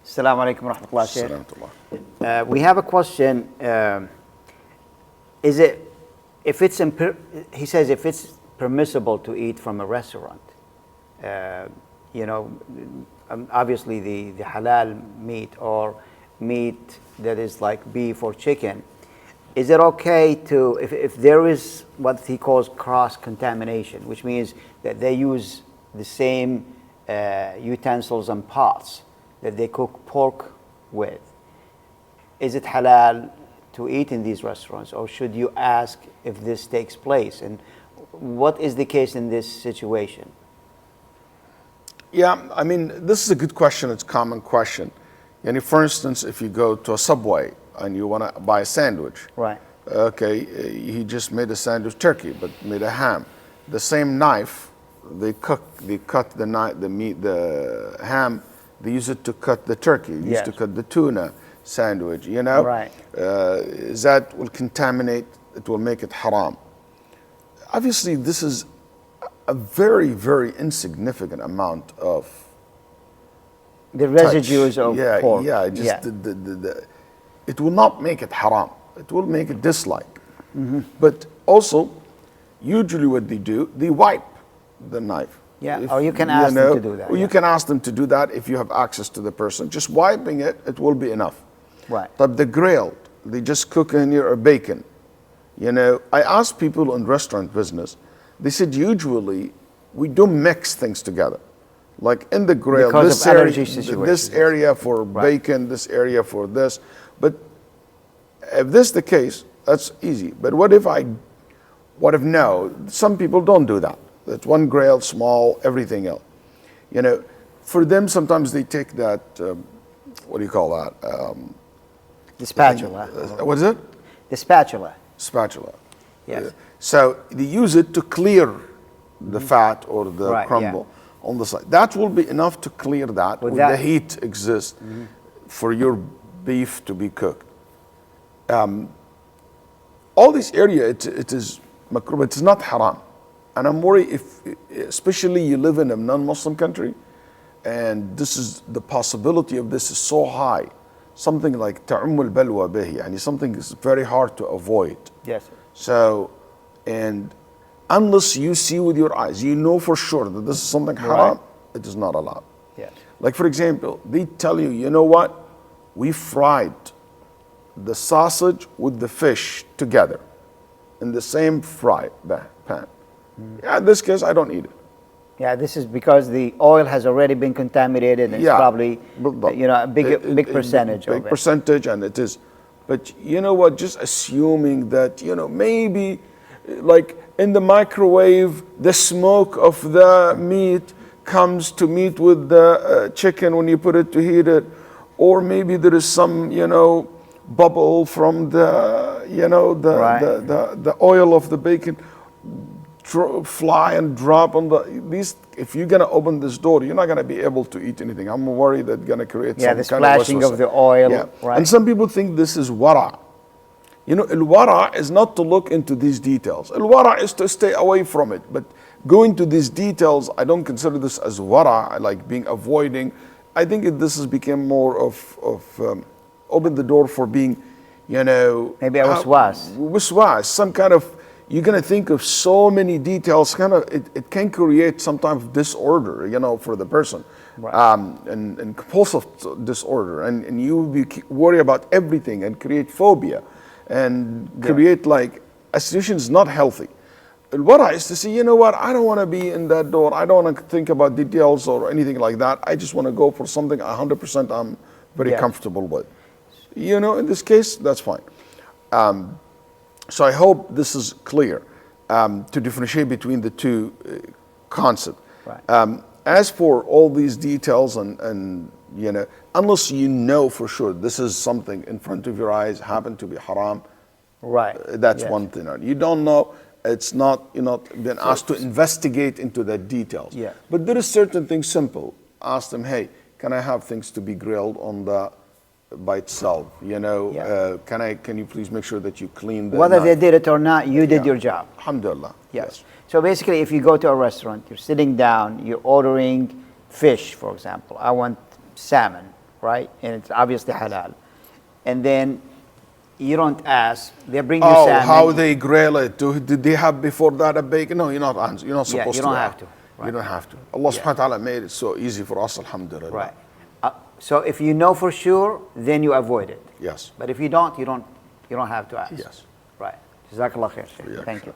Assalamu alaikum wa rahmatullah, Shaykh. Assalamualaikum. We have a question. Is it, if it's, he says, if it's permissible to eat from a restaurant, you know, obviously the halal meat or meat that is like beef or chicken, is it okay to, if there is what he calls cross-contamination, which means that they use the same utensils and pots that they cook pork with, is it halal to eat in these restaurants, or should you ask if this takes place? And what is the case in this situation? Yeah, I mean, this is a good question. It's a common question. And for instance, if you go to a Subway and you want to buy a sandwich, Right. okay, he just made a sandwich turkey, but made a ham. The same knife, they cut the meat, the ham. They use it to cut the turkey. They used to cut the tuna sandwich. You know, Right. That will contaminate. It will make it haram. Obviously, this is a very, very insignificant amount of The residues touch. of pork. Yeah, just it will not make it haram. It will make it dislike. But also, usually what they do, they wipe the knife. Yeah, or you can ask them to do that. Or you can ask them to do that if you have access to the person. Just wiping it, it will be enough. Right. But the grilled, they just cook in here a bacon. You know, I asked people in restaurant business, they said usually we do mix things together. Like in the grill, Because of allergy situations. this area for bacon, this area for this. But if this is the case, that's easy. But what if no? Some people don't do that. That's one grill, small, everything else. You know, for them, sometimes they take that, what do you call that? The spatula. What is it? The spatula. Spatula. Yes. So they use it to clear the fat or the crumble on the side. That will be enough to clear that when the heat exists for your beef to be cooked. All this area, it is makruh, but it's not haram. And I'm worried if, especially you live in a non-Muslim country, and this is the possibility of this is so high, something like ta'ummul balwa bihi, yani something is very hard to avoid. Yes. So, and unless you see with your eyes, you know for sure that this is something haram, it is not allowed. Yes. Like for example, they tell you, you know what? We fried the sausage with the fish together in the same fry pan. Yeah, in this case, I don't eat it. Yeah, this is because the oil has already been contaminated, and it's probably, you know, a big percentage of it. Big percentage, and it is. But you know what? Just assuming that, you know, maybe like in the microwave, the smoke of the meat comes to meet with the chicken when you put it to heat it, or maybe there is some, you know, bubble from the, you know, the oil of the bacon fly and drop on these. If you're gonna open this door, you're not gonna be able to eat anything. I'm worried that gonna create some the kind of splashing of the oil. Yeah. Right. And some people think this is wara. You know, al-wara is not to look into these details. Al-wara is to stay away from it. But going to these details, I don't consider this as wara, like being avoiding. I think this has become more of open the door for being, you know, maybe a waswas. Waswas, some kind of. You're gonna think of so many details. Kind of, it can create sometimes disorder, you know, for the person, and compulsive disorder, and you will be worry about everything and create phobia, and create like a situation is not healthy. What I is to say, you know what? I don't want to be in that door. I don't want to think about details or anything like that. I just want to go for something 100% I'm very comfortable with. You know, in this case, that's fine. So I hope this is clear to differentiate between the two concepts. Right. As for all these details and you know, unless you know for sure this is something in front of your eyes happen to be haram, that's one thing. You don't know, it's not, you're not been asked to investigate into the details. Yeah. But there is certain things simple. Ask them, hey, can I have things to be grilled on the by itself, you know, can you please make sure that you clean the whether knife? they did it or not, you did your job. Alhamdulillah. Yes. So basically, if you go to a restaurant, you're sitting down, you're ordering fish, for example. I want salmon, right? And it's obviously halal. And then you don't ask. They bring you Oh, salmon. how they grill it? Did they have before that a bacon? No, you're not supposed to. you don't have to. Right. You don't have to. Allah subhanahu wa ta'ala made it so easy for us, alhamdulillah. Right. So if you know for sure, then you avoid it. Yes. But if you don't, you don't have to ask. Yes. Right. Jazakallah khair. Yeah. Thank you.